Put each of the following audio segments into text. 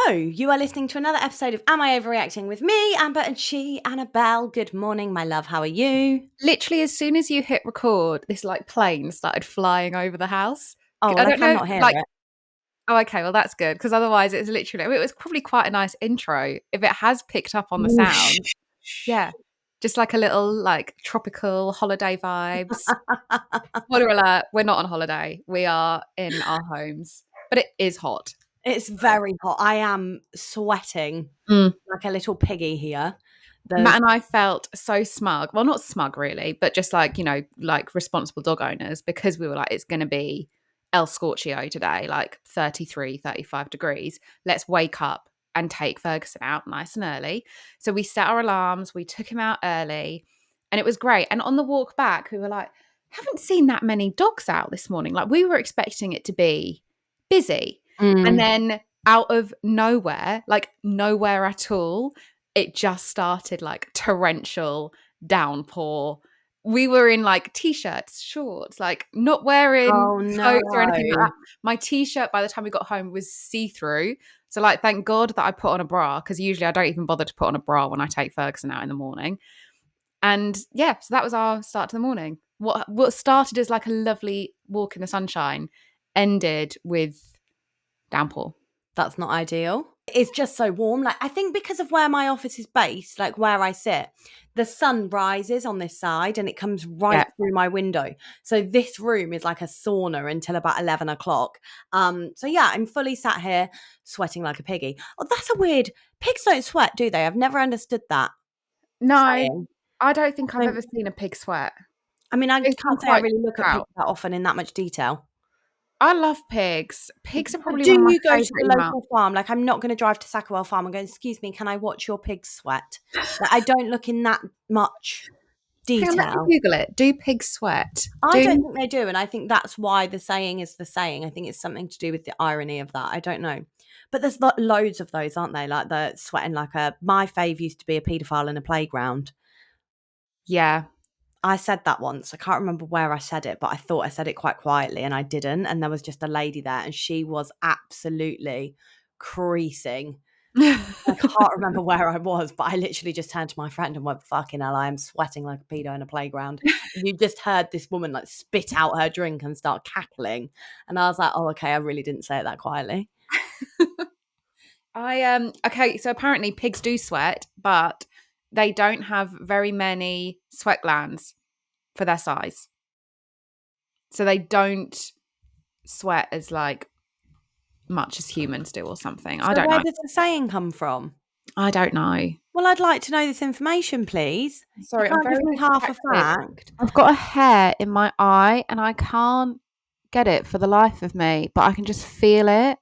You are listening to another episode of Am I Overreacting with me, Amber, and she, Annabelle. Good morning, my love. How are you? Literally, as soon as you hit record, this plane started flying over the house. Oh, I well, I don't know, cannot hear it. oh, okay, well that's good because otherwise it's literally. It was probably quite a nice intro if it has picked up on the sound. Yeah, just like a little tropical holiday vibes. Spoiler alert: we're not on holiday. We are in our homes, but it is hot. It's very hot. I am sweating like a little piggy here. Matt and I felt so smug. Well, not smug really, but just like responsible dog owners because we were like, it's going to be El Scorchio today, like 33, 35 degrees. Let's wake up and take Ferguson out nice and early. So we set our alarms, we took him out early and it was great. And on the walk back, we were like, haven't seen that many dogs out this morning. Like we were expecting it to be busy. And then out of nowhere, like nowhere at all, it just started like torrential downpour. We were in like t-shirts, shorts, like not wearing coats or anything like that. My t-shirt by the time we got home was see-through. So like, thank God that I put on a bra because usually I don't even bother to put on a bra when I take Ferguson out in the morning. And yeah, so that was our start to the morning. What started as like a lovely walk in the sunshine ended with downpour. That's not ideal. It's just so warm. Like, I think because of where my office is based, like where I sit, the sun rises on this side and it comes right through my window. So this room is like a sauna until about 11 o'clock. So yeah, I'm fully sat here sweating like a piggy. Oh, that's a weird. Pigs don't sweat, do they? I've never understood that. No, saying. I don't think I've ever seen a pig sweat. I mean, I It's can't say I really look at pigs that often in that much detail. I love pigs. Pigs are probably Do one of my you go to favourite the local farm? Like, I'm not going to drive to Sackwell Farm and go, excuse me, can I watch your pigs sweat? Like, I don't look in that much detail. Let me Google it. Do pigs sweat? I don't think they do. And I think that's why the saying is the saying. I think it's something to do with the irony of that. I don't know. But there's loads of those, aren't they? Like the sweating like my fave used to be a paedophile in a playground. Yeah. I said that once. I can't remember where I said it, but I thought I said it quite quietly and I didn't. And there was just a lady there and she was absolutely creasing. I can't remember where I was, but I literally just turned to my friend and went, fucking hell, I am sweating like a pedo in a playground. And you just heard this woman like spit out her drink and start cackling. And I was like, oh, okay, I really didn't say it that quietly. Okay, so apparently pigs do sweat, but they don't have very many sweat glands for their size. So they don't sweat as like much as humans do or something. I don't know. Where does the saying come from? I don't know. Well, I'd like to know this information, please. Sorry, I'm very half a fact. I've got a hair in my eye and I can't get it for the life of me, but I can just feel it.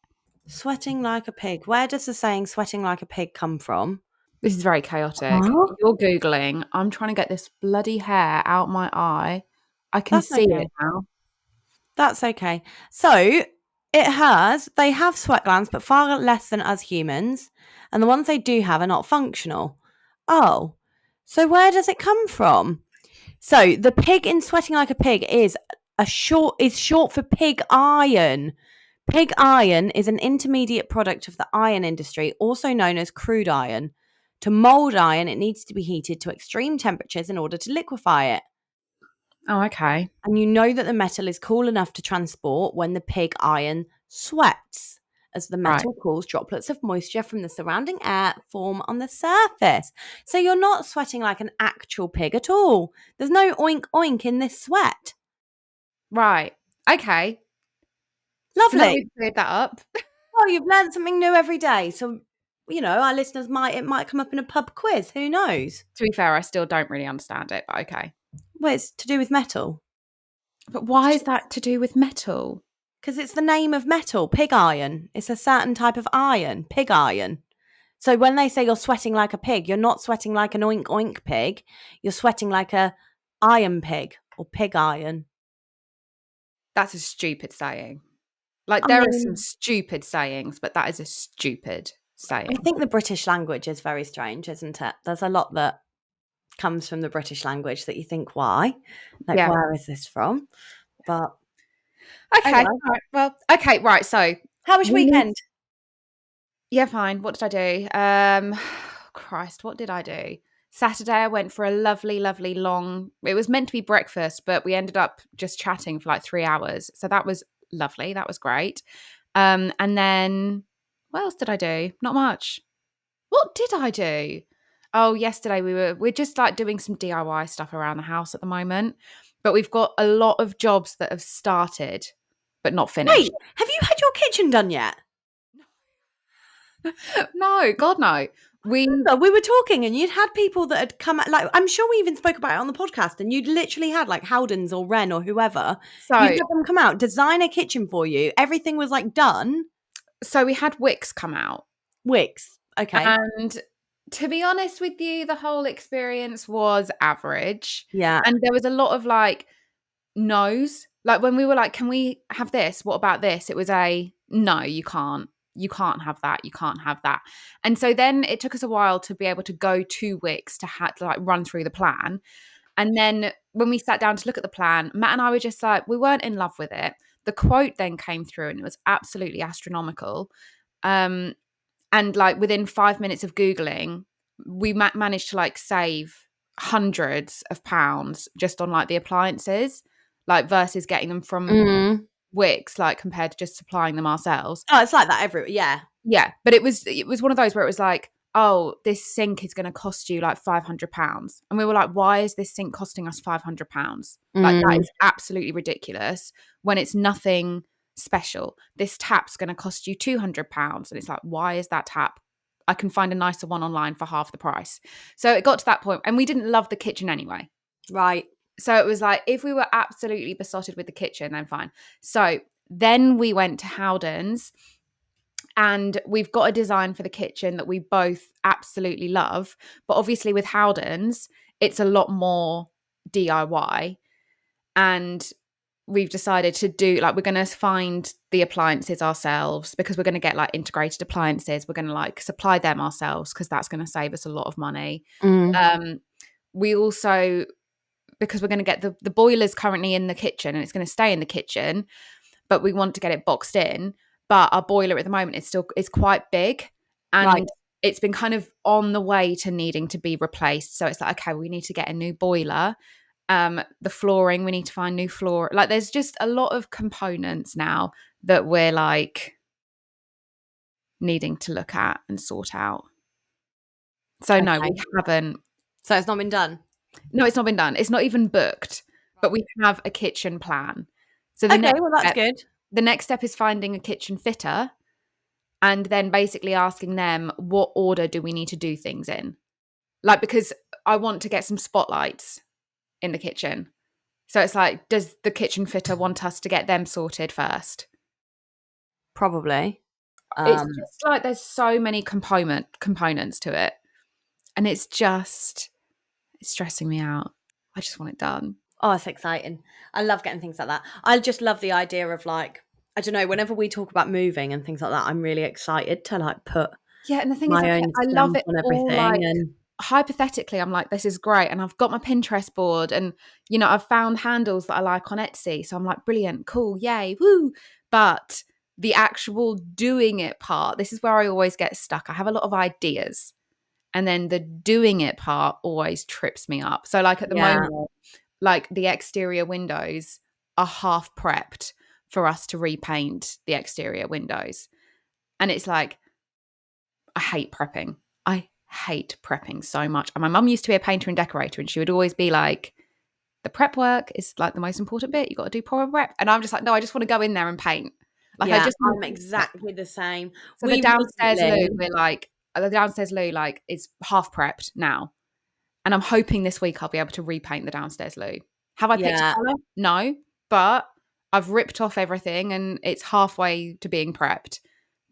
Sweating like a pig. Where does the saying sweating like a pig come from? This is very chaotic. Huh? You're Googling. I'm trying to get this bloody hair out my eye. I can see it now. That's okay. So they have sweat glands, but far less than us humans. And the ones they do have are not functional. Oh, so where does it come from? So the pig in sweating like a pig is short for pig iron. Pig iron is an intermediate product of the iron industry, also known as crude iron. To mold iron, it needs to be heated to extreme temperatures in order to liquefy it. Oh, okay. And you know that the metal is cool enough to transport when the pig iron sweats, as the metal cools droplets of moisture from the surrounding air form on the surface. So you're not sweating like an actual pig at all. There's no oink oink in this sweat. Right. Okay. Lovely. So now we've cleared that up. Oh, you've learned something new every day. So, our listeners might come up in a pub quiz. Who knows? To be fair, I still don't really understand it, but okay. Well, it's to do with metal. But why is that to do with metal? Because it's the name of metal, pig iron. It's a certain type of iron, pig iron. So when they say you're sweating like a pig, you're not sweating like an oink oink pig. You're sweating like a iron pig or pig iron. That's a stupid saying. There are some stupid sayings, but that is a stupid saying. I think the British language is very strange, isn't it? There's a lot that comes from the British language that you think, why? Where is this from? But okay, all right. Well, okay, right. So, how was your weekend? Yeah, fine. What did I do? Christ, what did I do? Saturday, I went for a lovely, lovely long. It was meant to be breakfast, but we ended up just chatting for like 3 hours. So that was lovely. That was great. And then what else did I do? Not much. What did I do? Oh, yesterday we're just like doing some DIY stuff around the house at the moment, but we've got a lot of jobs that have started but not finished. Wait, have you had your kitchen done yet? No, God no. We But we were talking and you'd had people that had come, like, I'm sure we even spoke about it on the podcast, and you'd literally had like Howdens or Wren or whoever. You'd so had them come out, design a kitchen for you. Everything was like done. so we had Wix come out. Wix. Okay. And to be honest with you, the whole experience was average. Yeah. And there was a lot of like no's. Like when we were like, can we have this? What about this? It was a no, you can't. You can't have that. You can't have that. And so then it took us a while to be able to go to Wix to like run through the plan. And then when we sat down to look at the plan, Matt and I were just like, we weren't in love with it. The quote then came through and it was absolutely astronomical. Um, and like within 5 minutes of Googling, we managed to like save hundreds of pounds just on like the appliances, like versus getting them from Mm. Wix, like compared to just supplying them ourselves. Oh, it's like that everywhere. Yeah. Yeah, but it was one of those where it was like, oh, this sink is going to cost you like £500, and we were like, why is this sink costing us £500? Like that Mm. is absolutely ridiculous when it's nothing special. This tap's going to cost you £200, and it's like, why is that tap? I can find a nicer one online for half the price. So it got to that point, and we didn't love the kitchen anyway. Right. So it was like, if we were absolutely besotted with the kitchen, then fine. So then we went to Howdens, and we've got a design for the kitchen that we both absolutely love. But obviously, with Howdens, it's a lot more DIY. And we've decided to do like, we're going to find the appliances ourselves because we're going to get like integrated appliances. We're going to like supply them ourselves because that's going to save us a lot of money. Mm. We also, because we're going to get the boilers currently in the kitchen and it's going to stay in the kitchen, but we want to get it boxed in. But our boiler at the moment is quite big, Right. and it's been kind of on the way to needing to be replaced. So it's like, okay, we need to get a new boiler. The flooring, we need to find new floor. Like there's just a lot of components now that we're like needing to look at and sort out. So no, we Okay. haven't. So it's not been done. No, it's not been done. It's not even booked, but we have a kitchen plan. So Okay, well that's good. the next step is finding a kitchen fitter and then basically asking them, what order do we need to do things in? Like, because I want to get some spotlights in the kitchen. So it's like, does the kitchen fitter want us to get them sorted first? Probably. It's just like there's so many components to it. And it's stressing me out. I just want it done. Oh, it's exciting. I love getting things like that. I just love the idea of like, I don't know, whenever we talk about moving and things like that, I'm really excited to like put Yeah, and the thing is, my own I love stamp it on all. everything. Like And hypothetically, I'm like, this is great, and I've got my Pinterest board, and I've found handles that I like on Etsy, so I'm like, brilliant, cool, yay, woo! But the actual doing it part, this is where I always get stuck. I have a lot of ideas, and then the doing it part always trips me up. So, like at the yeah, moment, like the exterior windows are half prepped for us to repaint the exterior windows, and it's like, I hate prepping. I hate prepping so much. And my mum used to be a painter and decorator, and she would always be like, the prep work is like the most important bit. You got to do proper prep. And I'm just like, no, I just want to go in there and paint. Like I yeah, just want I'm to prep. exactly the same. So the We downstairs loo, recently, we're like, the downstairs loo like is half prepped now. And I'm hoping this week I'll be able to repaint the downstairs loo. Have I picked a yeah, colour? No, but I've ripped off everything and it's halfway to being prepped.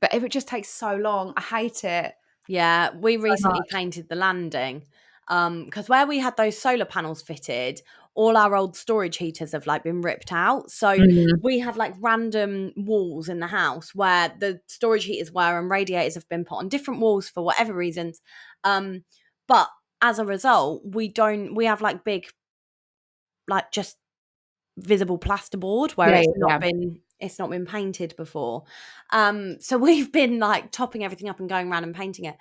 But if it just takes so long, I hate it yeah, we so recently much. painted the landing. Because where we had those solar panels fitted, all our old storage heaters have like been ripped out. So Mm. we have like random walls in the house where the storage heaters were, and radiators have been put on different walls for whatever reasons. But as a result, we have like big, like just visible plasterboard where Yeah, it's yeah, not yeah. been It's not been painted before. So we've been like topping everything up and going around and painting it.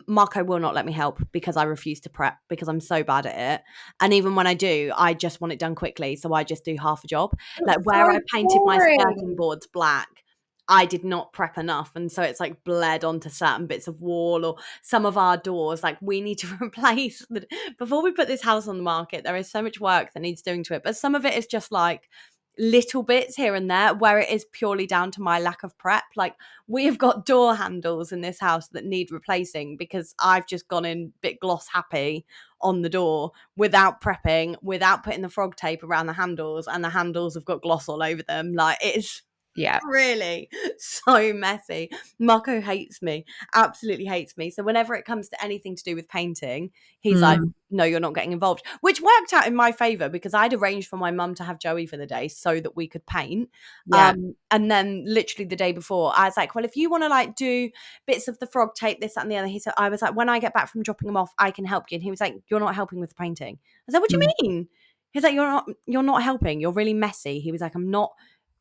Marco will not let me help because I refuse to prep because I'm so bad at it. And even when I do, I just want it done quickly. So I just do half a job. Like It's where I so painted my skirting boring. boards black, I did not prep enough. And so it's like bled onto certain bits of wall or some of our doors. Like we need to replace before we put this house on the market, there is so much work that needs doing to it. But some of it is just like little bits here and there where it is purely down to my lack of prep. Like we have got door handles in this house that need replacing because I've just gone in bit gloss happy on the door without prepping, without putting the frog tape around the handles, and the handles have got gloss all over them. Like it's Yeah. really so messy. Marco hates me, absolutely hates me. So whenever it comes to anything to do with painting, he's like, Mm, no, you're not getting involved, which worked out in my favor because I'd arranged for my mum to have Joey for the day so that we could paint. yeah. And then literally the day before, I was like, well, if you want to like do bits of the frog tape, this, that, and the other, he said, I was like, when I get back from dropping them off, I can help you. And he was like, you're not helping with the painting. I said, what do Mm, you mean? He's like, you're not helping. You're really messy. He was like, I'm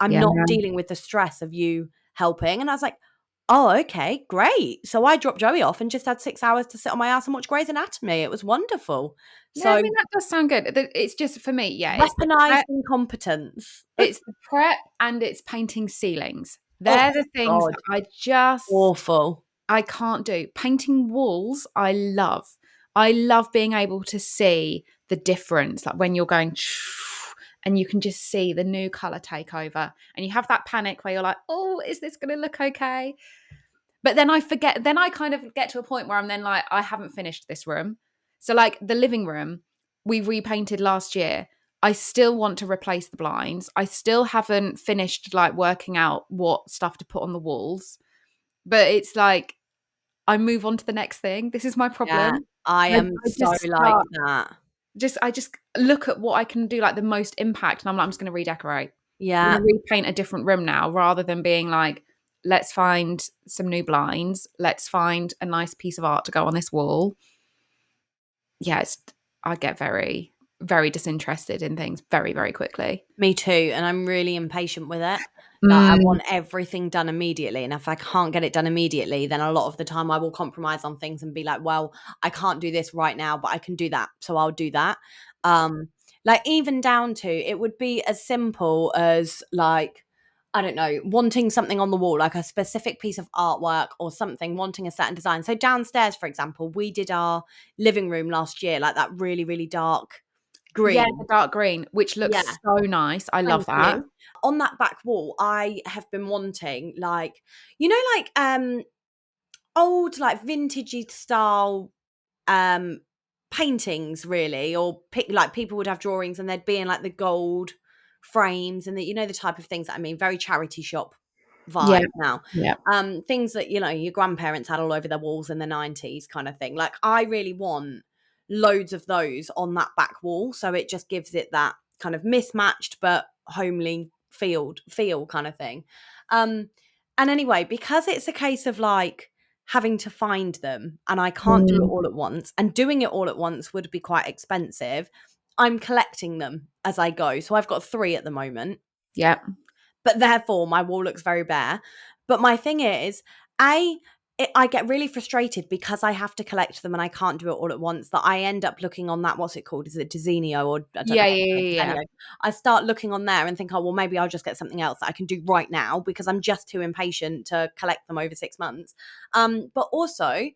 yeah. not dealing with the stress of you helping. And I was like, oh, okay, great. So I dropped Joey off and just had 6 hours to sit on my ass and watch Grey's Anatomy. It was wonderful. Yeah, I So mean that does sound good. It's just for me, yeah, weaponized incompetence. it's the prep and it's painting ceilings. Oh, They're the things God. that Awful. I can't do. Painting walls, I love. I love being able to see the difference, like when you're going and you can just see the new color take over, and you have that panic where you're like, "Oh, is this going to look okay?" But then I forget. Then I kind of get to a point where I'm then like, I haven't finished this room. So like the living room, we repainted last year. I still want to replace the blinds. I still haven't finished like working out what stuff to put on the walls. But it's like I move on to the next thing. This is my Yeah, problem. I I, am I so just like start, that. I just look at what I can do, like the most impact, and I'm like, I'm just going to redecorate. I'm Yeah, going to repaint a different room now, rather than being like, let's find some new blinds, let's find a nice piece of art to go on this wall. Yeah, I get very, very disinterested in things very, very quickly. me too. And I'm really impatient with it. Like I Mm, want everything done immediately. And if I can't get it done immediately, then a lot of the time I will compromise on things and be like, well, I can't do this right now, but I can do that. So I'll do that. Um, like even down to it would be as simple as like, I don't know, wanting something on the wall, like a specific piece of artwork or something, wanting a certain design. So downstairs, for example, we did our living room last year, like that really, really dark yeah, the green. dark green, which Yeah. looks so nice. I love Thank that. you. On that back wall, I have been wanting like, like old like vintagey style um paintings really, or like people would have drawings and they'd be in like the gold frames and the type of things that I mean, very charity shop Yeah, vibe now. yeah, Things that your grandparents had all over their walls in the 90s kind of thing. Like I really want loads of those on that back wall, so it just gives it that kind of mismatched but homely feel kind of thing. um and anyway, because it's a case of like having to find them and I can't do it mm, all at once, and doing it all at once would be quite expensive, I'm collecting them as I go. So I've got 3 at the moment, yeah, but therefore my wall looks very bare. But my thing is, I I get really frustrated because I have to collect them and I can't do it all at once. That I end up looking on that, what's it called? Is it Desenio, or I don't know yeah, how to say yeah, it, yeah, Desenio. I start looking on there and think, oh well, maybe I'll just get something else that I can do right now because I'm just too impatient to collect them over 6 months. But also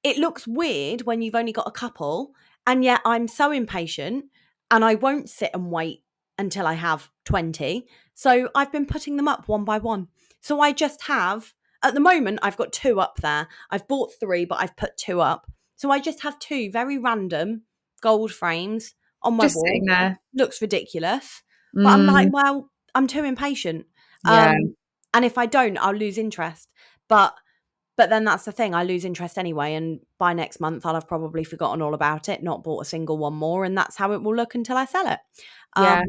it looks weird when you've only got a couple, and yet I'm so impatient and I won't sit and wait until I have 20. So I've been putting them up one by one. So I just have, at the moment, I've got 2 up there. I've bought 3, but I've put 2 up. So I just have 2 very random gold frames on my just sitting wall. there. Looks ridiculous. But I'm like, Mm, well, I'm too impatient. yeah, And if I don't, I'll lose interest. But then that's the thing, I lose interest anyway, and by next month, I'll have probably forgotten all about it, not bought a single one more, and that's how it will look until I sell it. yeah,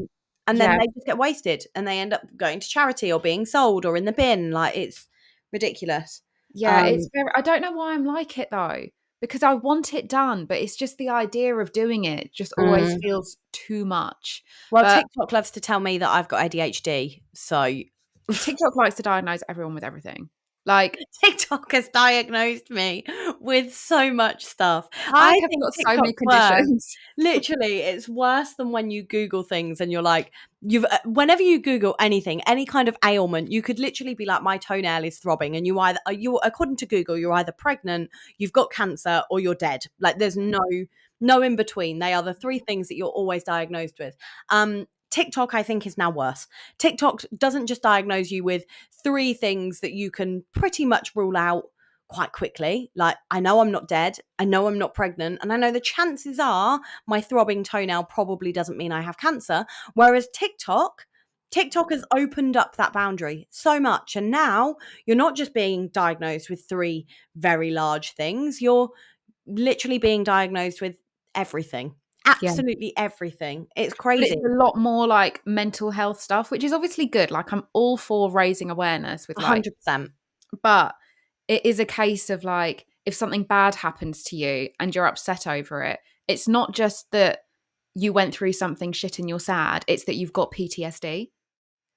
And then yeah. they just get wasted, and they end up going to charity or being sold or in the bin, like, it's ridiculous. Yeah, it's Um, very I don't know why I'm like it though, because I want it done, but it's just the idea of doing it just always mm. feels too much. Well, But TikTok loves to tell me that I've got ADHD, so TikTok likes to diagnose everyone with everything. Like, TikTok has diagnosed me with so much stuff. I I have think got so many TikTok's worse. conditions. Literally, it's worse than when you Google things and you're like, whenever you Google anything, any kind of ailment, you could literally be like, my toenail is throbbing, and you according to Google, you're either pregnant, you've got cancer, or you're dead. Like, there's no in between. They are the three things that you're always diagnosed with. TikTok, I think, is now worse. TikTok doesn't just diagnose you with three things that you can pretty much rule out quite quickly. Like, I know I'm not dead, I know I'm not pregnant, and I know the chances are my throbbing toenail probably doesn't mean I have cancer. Whereas TikTok has opened up that boundary so much. And now you're not just being diagnosed with three very large things, you're literally being diagnosed with everything. Yeah. Absolutely everything. It's But crazy. it's a lot more like mental health stuff, which is obviously good. Like, I'm all for raising awareness with like, 100%. but it is a case of like, if something bad happens to you and you're upset over it, it's not just that you went through something shit and you're sad, it's that you've got PTSD.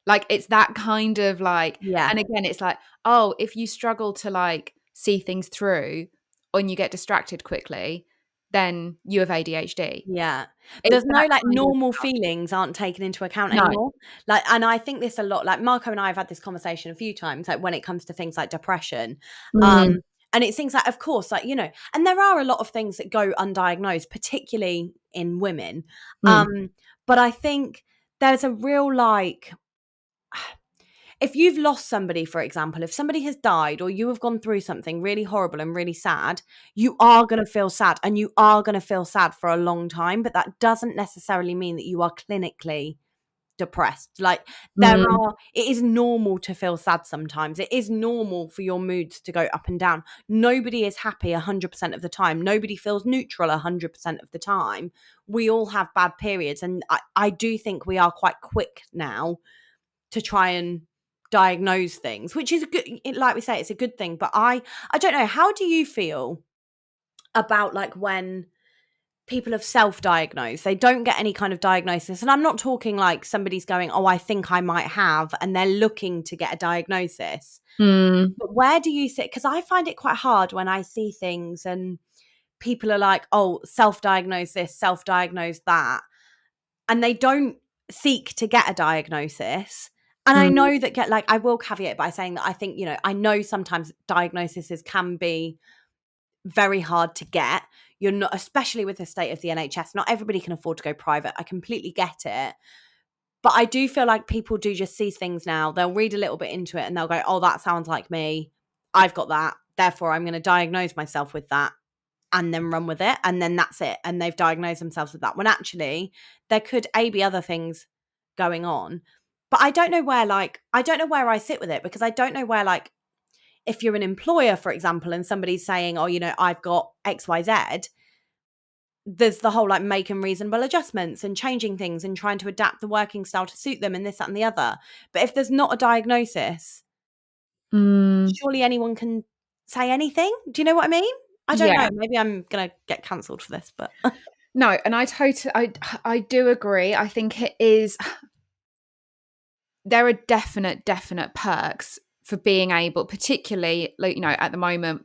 Like, it's that kind of like, Yeah. and again, it's like, oh, if you struggle to like see things through and you get distracted quickly, then you have ADHD. Yeah. It's There's no, that like, kind of normal stuff. feelings aren't taken into account No. anymore. Like, and I think this a lot, like, Marco and I have had this conversation a few times, like, when it comes to things like depression. Mm, Um, and it's things like, of course, like, and there are a lot of things that go undiagnosed, particularly in women. mm, Um, but I think there's a real, like, if you've lost somebody, for example, if somebody has died or you have gone through something really horrible and really sad, you are going to feel sad, and you are going to feel sad for a long time. But that doesn't necessarily mean that you are clinically depressed. Like, mm, it is normal to feel sad sometimes. It is normal for your moods to go up and down. Nobody is happy 100% of the time. Nobody feels neutral 100% of the time. We all have bad periods. And I do think we are quite quick now to try and diagnose things, which is good. Like we say, it's a good thing. But I don't know. How do you feel about, like, when people have self-diagnosed, they don't get any kind of diagnosis? And I'm not talking like somebody's going, oh, I think I might have, and they're looking to get a diagnosis. mm, But where do you sit? Because I find it quite hard when I see things and people are like, oh, self-diagnose this, self-diagnose that, and they don't seek to get a diagnosis. And I mm, know that, I will caveat it by saying that I think, I know sometimes diagnoses can be very hard to get. You're not, especially with the state of the NHS, not everybody can afford to go private. I completely get it. But I do feel like people do just see things now. They'll read a little bit into it and they'll go, oh, that sounds like me. I've got that. Therefore, I'm going to diagnose myself with that, and then run with it, and then that's it, and they've diagnosed themselves with that, when actually there could be other things going on. But I don't know where I sit with it, because I don't know where, like, if you're an employer, for example, and somebody's saying, oh, I've got XYZ, there's the whole, like, making reasonable adjustments and changing things and trying to adapt the working style to suit them and this, that, and the other. But if there's not a diagnosis, mm. surely anyone can say anything. Do you know what I mean? I don't know. Yeah. Maybe I'm gonna get cancelled for this, but No, and I do agree. I think it is, there are definite perks for being able, particularly, like, at the moment,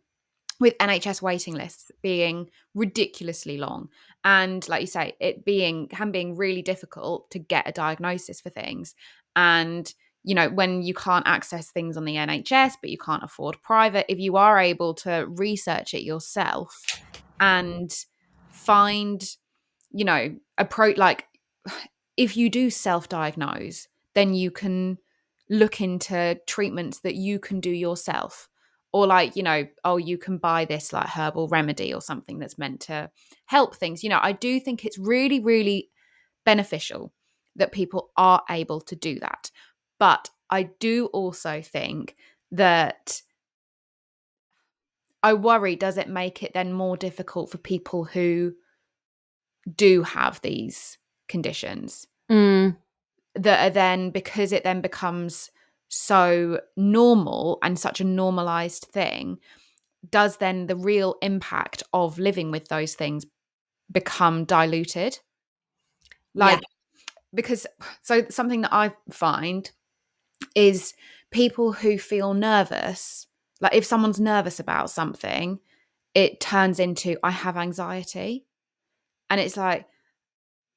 with NHS waiting lists being ridiculously long, and like you say, it being really difficult to get a diagnosis for things. And when you can't access things on the NHS but you can't afford private, if you are able to research it yourself and find, approach, like, if you do self-diagnose, then you can look into treatments that you can do yourself, or, like, oh, you can buy this like herbal remedy or something that's meant to help things. I do think it's really, really beneficial that people are able to do that. But I do also think that I worry, does it make it then more difficult for people who do have these conditions, mm, that are then, because it then becomes so normal and such a normalized thing, does then the real impact of living with those things become diluted? yeah, Like, because, so something that I find is people who feel nervous. Like if someone's nervous about something, it turns into I have anxiety. And it's like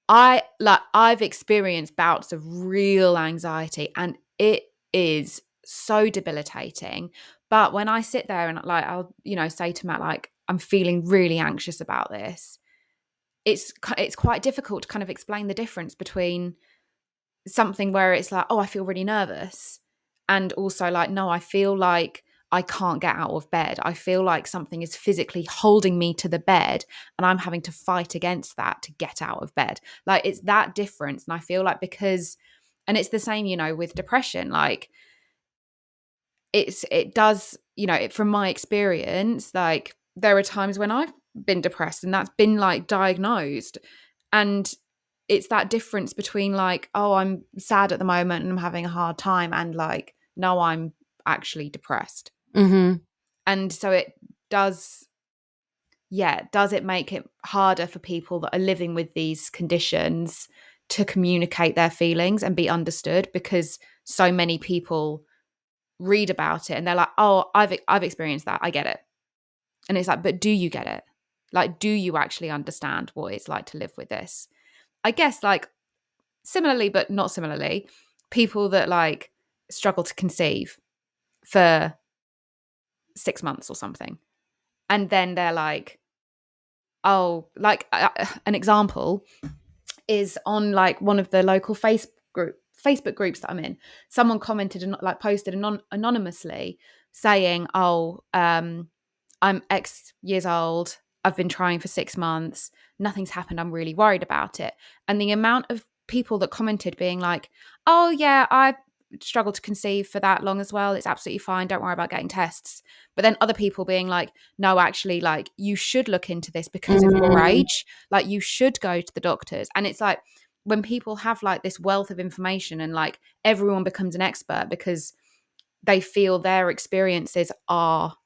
I've experienced bouts of real anxiety, and it is so debilitating. But when I sit there and like I'll say to Matt, like, I'm feeling really anxious about this, it's quite difficult to kind of explain the difference between something where it's like, oh, I feel really nervous, and also like, no, I feel like I can't get out of bed. I feel like something is physically holding me to the bed and I'm having to fight against that to get out of bed. Like it's that difference. And I feel like and it's the same, with depression, like it does, from my experience, like there are times when I've been depressed and that's been like diagnosed, and it's that difference between like, oh, I'm sad at the moment and I'm having a hard time, and like, no, I'm actually depressed. Mm-hmm. And so it does, does it make it harder for people that are living with these conditions to communicate their feelings and be understood, because so many people read about it and they're like, oh, I've experienced that, I get it. And it's like, but do you get it? Like, do you actually understand what it's like to live with this? I guess like similarly but not similarly, people that like struggle to conceive for 6 months or something, and then they're like, oh, like an example is on like one of the local Facebook groups that I'm in. Someone commented and like posted anonymously saying, oh, I'm X years old, I've been trying for 6 months, nothing's happened, I'm really worried about it. And the amount of people that commented being like, oh yeah, I struggled to conceive for that long as well, it's absolutely fine, don't worry about getting tests. But then other people being like, no, actually, like, you should look into this because of your age, like you should go to the doctors. And it's like, when people have like this wealth of information and like everyone becomes an expert because they feel their experiences are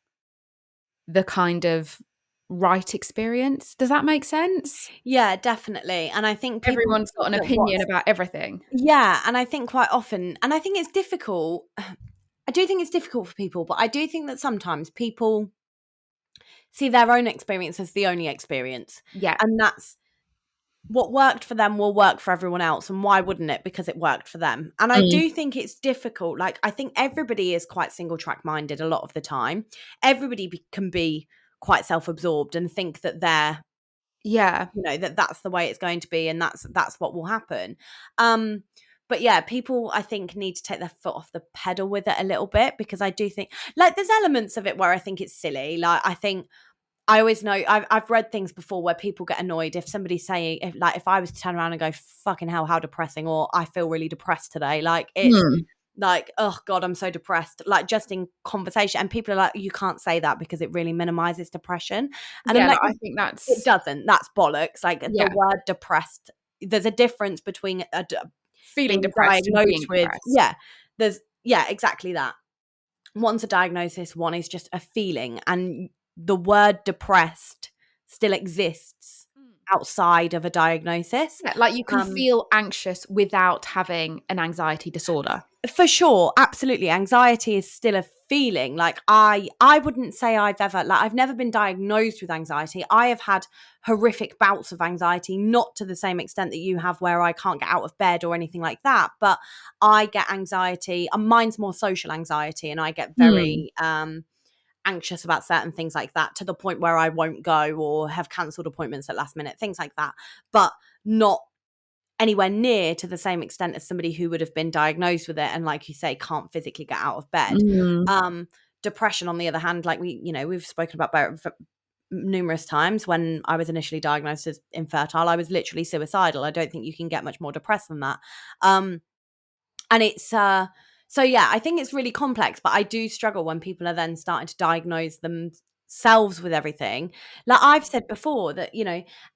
the kind of right experience. Does that make sense? Yeah, definitely. And I think people Everyone's got an that opinion about everything. yeah, and I think quite often, and I think it's difficult. I do think it's difficult for people, but I do think that sometimes people see their own experience as the only experience. Yeah. And that's what worked for them will work for everyone else. And why wouldn't it? Because it worked for them. And I Mm. do think it's difficult. Like, I think everybody is quite single track minded a lot of the time. Everybody can be quite self absorbed and think that they're, Yeah. that's the way it's going to be and that's what will happen. But yeah, people I think need to take their foot off the pedal with it a little bit, because I do think like there's elements of it where I think it's silly. Like I think I always know I've read things before where people get annoyed if somebody's saying, if I was to turn around and go, fucking hell, how depressing, or I feel really depressed today, like it's Mm. like, oh god, I'm so depressed, like just in conversation, and people are like, you can't say that because it really minimizes depression. And I'm Yeah, like, like, I think it that's doesn't. That's bollocks. Like the yeah, word depressed, there's a difference between feeling being depressed and being diagnosed with, depressed. exactly that. One's a diagnosis, one is just a feeling, and the word depressed still exists outside of a diagnosis. Yeah, like you can Um, feel anxious without having an anxiety disorder. For sure, absolutely. Anxiety is still a feeling. Like I wouldn't say I've never been diagnosed with anxiety. I have had horrific bouts of anxiety, not to the same extent that you have where I can't get out of bed or anything like that, but I get anxiety, and mine's more social anxiety, and I get Mm. very anxious about certain things like that, to the point where I won't go or have cancelled appointments at last minute, things like that. But not anywhere near to the same extent as somebody who would have been diagnosed with it and, like you say, can't physically get out of bed. Mm. Depression, on the other hand, like we've spoken about numerous times. When I was initially diagnosed as infertile, I was literally suicidal. I don't think you can get much more depressed than that. And it's so yeah, I think it's really complex, but I do struggle when people are then starting to diagnose themselves with everything. Like I've said before that,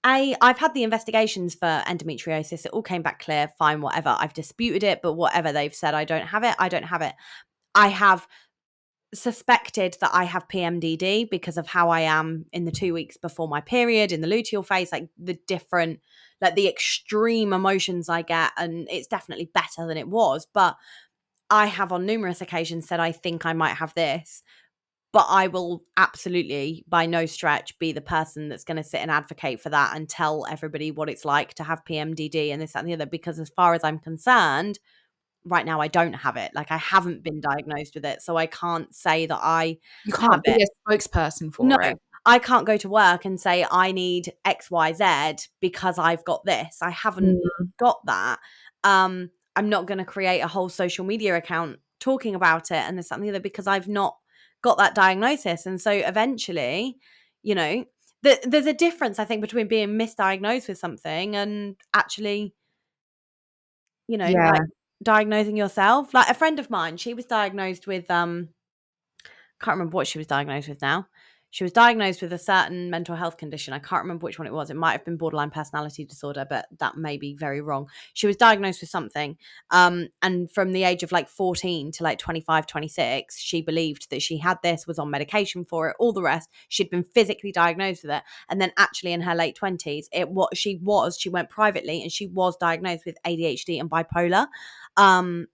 I've had the investigations for endometriosis. It all came back clear, fine, whatever. I've disputed it, but whatever, they've said I don't have it. I don't have it. I have suspected that I have PMDD because of how I am in the 2 weeks before my period, in the luteal phase, like the different, like the extreme emotions I get, and it's definitely better than it was. But I have on numerous occasions said, I think I might have this, but I will absolutely, by no stretch, be the person that's going to sit and advocate for that and tell everybody what it's like to have PMDD and this, that, and the other. Because as far as I'm concerned, right now I don't have it. Like, I haven't been diagnosed with it, so I can't say that I You have can't be it. a spokesperson No, for it. I can't go to work and say I need XYZ because I've got this. I haven't got that. I'm not going to create a whole social media account talking about it and this, that, and the other, because I've not got that diagnosis. And so eventually, you know, there's a difference, I think, between being misdiagnosed with something and actually, Yeah. like diagnosing yourself. Like, a friend of mine, she was diagnosed with can't remember what she was diagnosed with now. She was diagnosed with a certain mental health condition. I can't remember which one it was. It might have been borderline personality disorder, but that may be very wrong. She was diagnosed with something. And from the age of like 14 to like 25, 26, she believed that she had this, was on medication for it, all the rest. She'd been physically diagnosed with it. And then actually in her late 20s, she went privately and she was diagnosed with ADHD and bipolar. And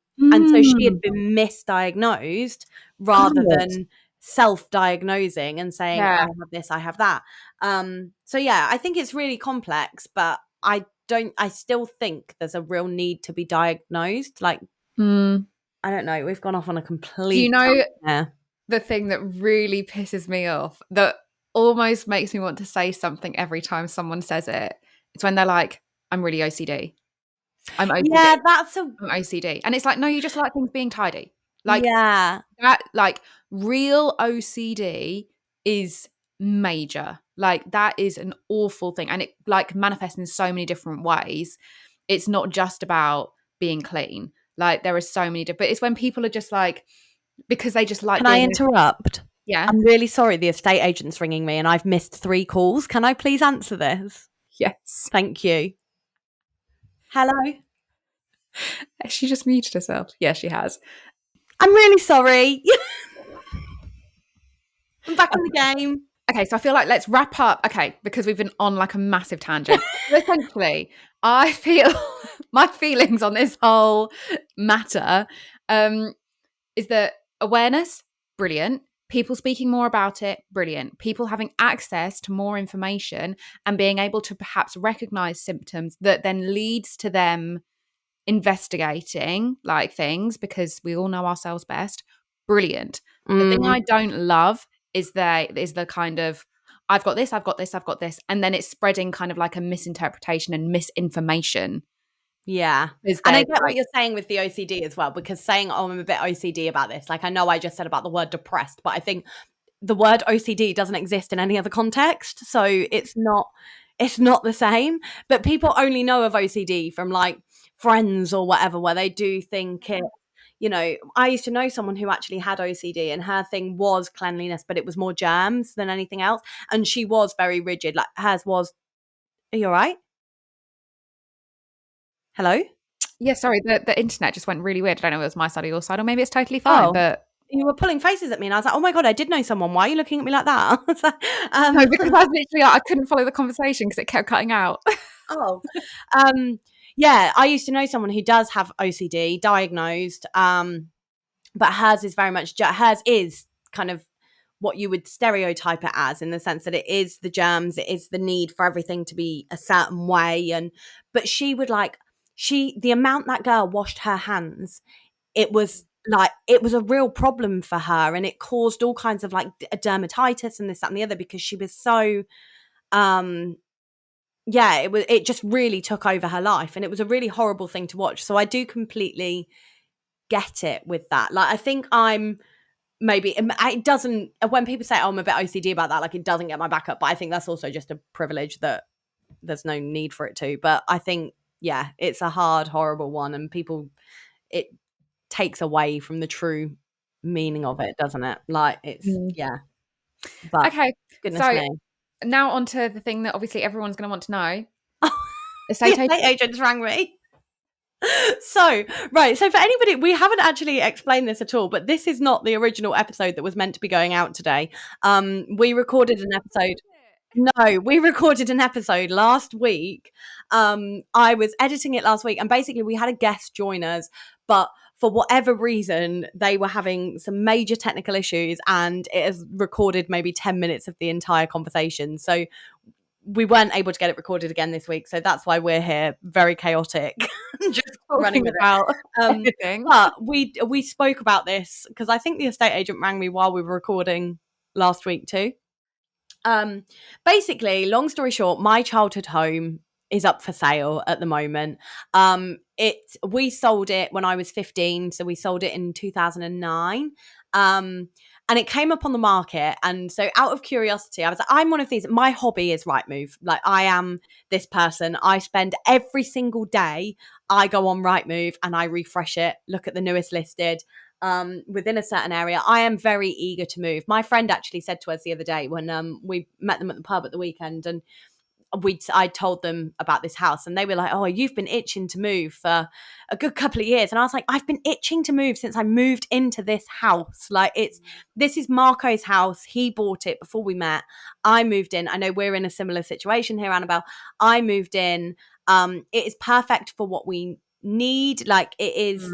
so she had been misdiagnosed rather God. than self-diagnosing and saying, Yeah. I have this, I have that. So yeah, I think it's really complex, but I still think there's a real need to be diagnosed. Like, Mm. I don't know, we've gone off on a Do complete you know tangent. the thing that really pisses me off, that almost makes me want to say something every time someone says it? It's when they're like, I'm really OCD. I'm OCD. Yeah, that's a I'm OCD. And it's like, no, you just like things being tidy. Like yeah. that, like real OCD is major. Like that is an awful thing. And it like manifests in so many different ways. It's not just about being clean. Like there are so many different, but it's when people are just like, because they just like Can I being, interrupt? yeah, I'm really sorry, the estate agent's ringing me and I've missed 3 calls. Can I please answer this? yes. Thank you. Hello? She just muted herself. Yeah, she has. I'm really sorry. I'm back in the game. Okay, so I feel like let's wrap up. Okay, because we've been on like a massive tangent. So essentially, I feel my feelings on this whole matter is that awareness, brilliant. People speaking more about it, brilliant. People having access to more information and being able to perhaps recognize symptoms that then leads to them investigating like things, because we all know ourselves best. Brilliant. The thing Mm, I don't love is the kind of I've got this, I've got this, I've got this, and then it's spreading kind of like a misinterpretation and misinformation. yeah. Is And I there get what like you're saying with the OCD as well, because saying, oh, I'm a bit OCD about this. Like, I know I just said about the word depressed, but I think the word OCD doesn't exist in any other context. So it's not the same. But people only know of OCD from like friends or whatever, where they do think it. I used to know someone who actually had OCD and her thing was cleanliness, but it was more germs than anything else. And she was very rigid. Like, hers was, are you all right? Hello? yeah, sorry, the internet just went really weird. I don't know if it was my side or your side, or maybe it's totally fine. Oh, But you were pulling faces at me and I was like, oh my God, I did know someone. Why are you looking at me like that? I was like, no, because I was literally I couldn't follow the conversation because it kept cutting out. oh, yeah, I used to know someone who does have OCD diagnosed, but hers is very much, hers is kind of what you would stereotype it as, in the sense that it is the germs, it is the need for everything to be a certain way. But she would like, the amount that girl washed her hands, it was like, it was a real problem for her, and it caused all kinds of like dermatitis and this, that, and the other, because she was so, um, yeah, it just really took over her life, and it was a really horrible thing to watch. So I do completely get it with that. Like, I think I'm maybe, it doesn't, when people say, oh, I'm a bit OCD about that, like, it doesn't get my back up, but I think that's also just a privilege that there's no need for it to. But I think, yeah, it's a hard, horrible one, and it takes away from the true meaning of it, doesn't it? Like, it's, Mm. yeah, but Okay, goodness so me. now on to the thing that obviously everyone's going to want to know. The Estate estate agent. agents rang me. So, right. So, for anybody, we haven't actually explained this at all, but this is not the original episode that was meant to be going out today. We recorded an episode. No, we recorded an episode last week. I was editing it last week, and basically, we had a guest join us, but for whatever reason, they were having some major technical issues, and it has recorded maybe 10 minutes of the entire conversation. So we weren't able to get it recorded again this week. So that's why we're here, very chaotic, just running with about it. anything. But we spoke about this because I think the estate agent rang me while we were recording last week too. Basically, long story short, my childhood home is up for sale at the moment. We sold it when I was 15, so we sold it in 2009. And it came up on the market, and so out of curiosity, I was like, I'm one of these. My hobby is Rightmove. Like, I am this person. I spend every single day. I go on Rightmove and I refresh it, look at the newest listed. Within a certain area. I am very eager to move. My friend actually said to us the other day when we met them at the pub at the weekend, and I told them about this house, and they were like, "Oh, you've been itching to move for a good couple of years." And I was like, "I've been itching to move since I moved into this house. Like, this is Marco's house. He bought it before we met. I moved in. I know we're in a similar situation here, Annabelle. I moved in. It is perfect for what we need. Like, it is."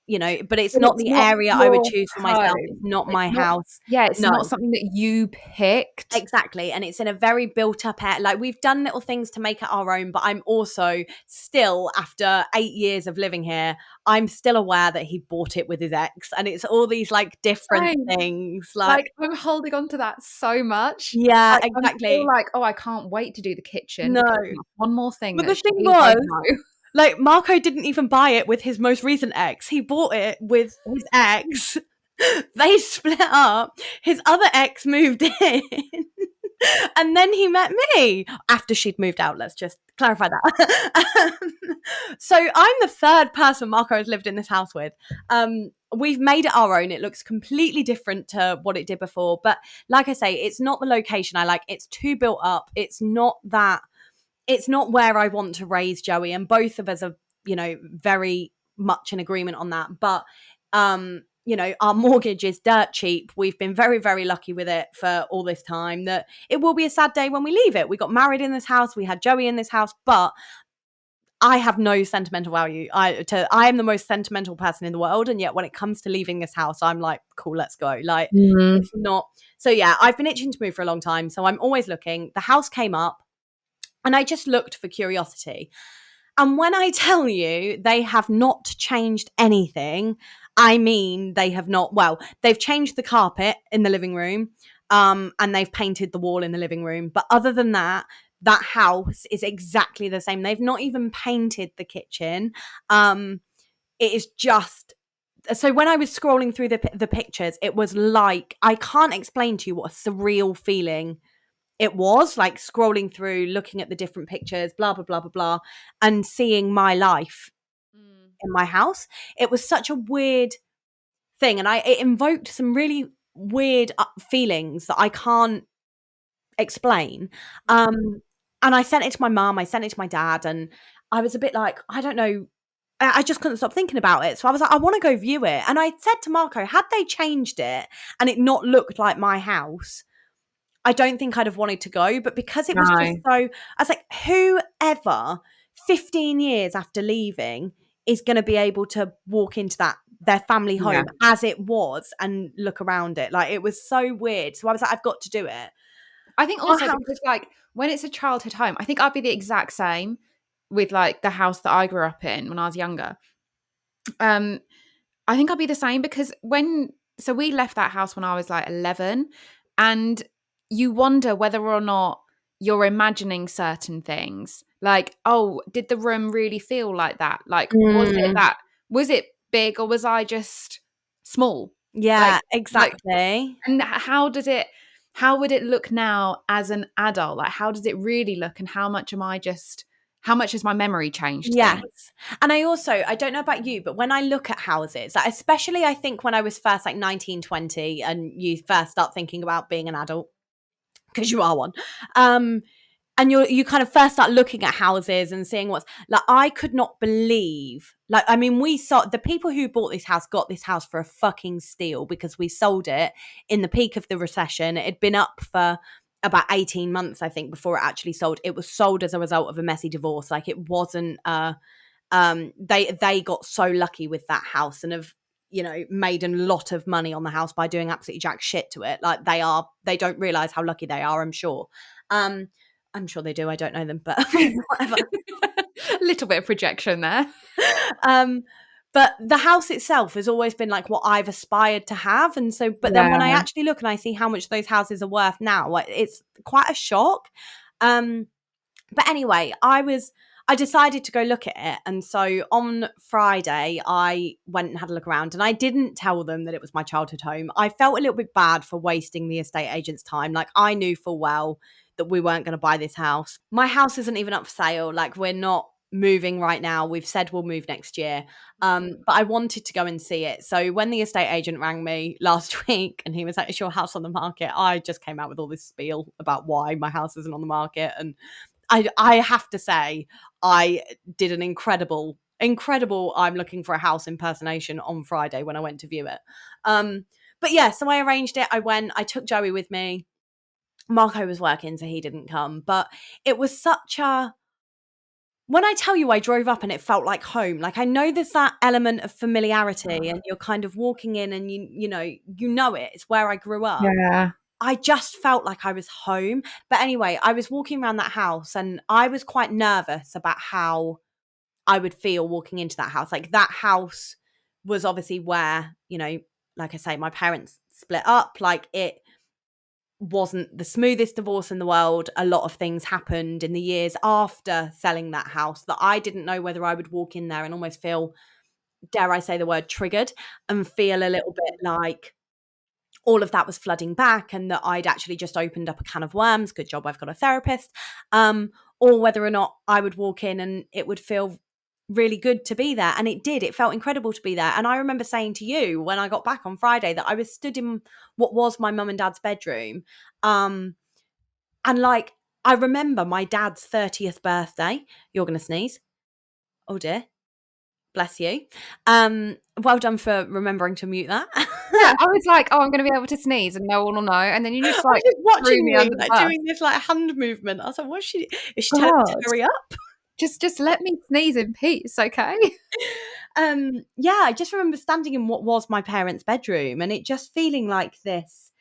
But it's But not it's the not area I would your choose for myself. It's home. not It's my not, house. yeah, it's No, not something that you picked. exactly. And it's in a very built up area. Like, we've done little things to make it our own, but I'm also still, after 8 years of living here, I'm still aware that he bought it with his ex. And it's all these like different Same. things. Like, I'm holding on to that so much. Yeah, Like, I'm still exactly. like, oh, I can't wait to do the kitchen No. because that's one more thing But that the thing she was, won't know. like, Marco didn't even buy it with his most recent ex. He bought it with his ex. They split up. His other ex moved in. And then he met me after she'd moved out. Let's just clarify that. So I'm the third person Marco has lived in this house with. We've made it our own. It looks completely different to what it did before. But like I say, it's not the location I like. It's too built up. It's not where I want to raise Joey. And both of us are, very much in agreement on that. But our mortgage is dirt cheap. We've been very, very lucky with it for all this time that it will be a sad day when we leave it. We got married in this house. We had Joey in this house, but I have no sentimental value. I am the most sentimental person in the world. And yet when it comes to leaving this house, I'm like, cool, let's go. Like, it's not. So yeah, I've been itching to move for a long time. So I'm always looking. The house came up and I just looked for curiosity. And when I tell you they have not changed anything, I mean they have not. Well, they've changed the carpet in the living room, and they've painted the wall in the living room. But other than that, that house is exactly the same. They've not even painted the kitchen. It is just. So when I was scrolling through the pictures, it was like, I can't explain to you what a surreal feeling it was, like scrolling through, looking at the different pictures, blah, blah, blah, blah, blah, and seeing my life in my house. It was such a weird thing. And it invoked some really weird feelings that I can't explain. And I sent it to my mum, I sent it to my dad, and I was a bit like, I don't know. I just couldn't stop thinking about it. So I was like, I want to go view it. And I said to Marco, had they changed it and it not looked like my house, I don't think I'd have wanted to go, but because it was just so, I was like, whoever 15 years after leaving is going to be able to walk into their family home as it was and look around it. Like, it was so weird. So I was like, I've got to do it. I think also because, like, when it's a childhood home, I think I'd be the exact same with, like, the house that I grew up in when I was younger. I think I'd be the same because so we left that house when I was like 11, and you wonder whether or not you're imagining certain things. Like, oh, did the room really feel like that? Like, was it big, or was I just small? Yeah, Like, exactly. and how would it look now as an adult? Like, how does it really look, and how much has my memory changed Yes. things? And I don't know about you, but when I look at houses, like, especially I think when I was first like 19, 20, and you first start thinking about being an adult, because you are one, and you kind of first start looking at houses and seeing what's, like, I could not believe, like, I mean, we saw the people who bought this house got this house for a fucking steal, because we sold it in the peak of the recession. It had been up for about 18 months, I think, before it actually sold. It was sold as a result of a messy divorce. Like, it wasn't They got so lucky with that house and have, made a lot of money on the house by doing absolutely jack shit to it. Like they don't realize how lucky they are, I'm sure. I'm sure they do. I don't know them, but whatever. A little bit of projection there. But the house itself has always been like what I've aspired to have. And so, but then when I actually look and I see how much those houses are worth now, like, it's quite a shock. But anyway, I decided to go look at it. And so on Friday, I went and had a look around, and I didn't tell them that it was my childhood home. I felt a little bit bad for wasting the estate agent's time. Like, I knew full well that we weren't going to buy this house. My house isn't even up for sale. Like, we're not moving right now. We've said we'll move next year. But I wanted to go and see it. So when the estate agent rang me last week and he was like, "Is your house on the market?" I just came out with all this spiel about why my house isn't on the market. And I have to say, I did an incredible I'm looking for a house impersonation on Friday when I went to view it. But yeah, so I arranged it. I took Joey with me. Marco was working, so he didn't come. But it was such a, when I tell you I drove up and it felt like home, like, I know there's that element of familiarity and you're kind of walking in and you know it. It's where I grew up. Yeah. I just felt like I was home. But anyway, I was walking around that house and I was quite nervous about how I would feel walking into that house. Like, that house was obviously where, like I say, my parents split up. Like, it wasn't the smoothest divorce in the world. A lot of things happened in the years after selling that house that I didn't know whether I would walk in there and almost feel, dare I say the word, triggered, and feel a little bit like all of that was flooding back and that I'd actually just opened up a can of worms. Good job I've got a therapist. Or whether or not I would walk in and it would feel really good to be there. And it did. It felt incredible to be there. And I remember saying to you when I got back on Friday that I was stood in what was my mum and dad's bedroom. And like, I remember my dad's 30th birthday. You're going to sneeze. Oh dear. Bless you. Well done for remembering to mute that. Yeah, I was like, "Oh, I'm going to be able to sneeze and no one will know." And then you just I like was just threw watching me you under the like bus. doing this like hand movement. I was like, "Is she telling me to God, hurry up?" just let me sneeze in peace, okay? Yeah, I just remember standing in what was my parents' bedroom and it just feeling like this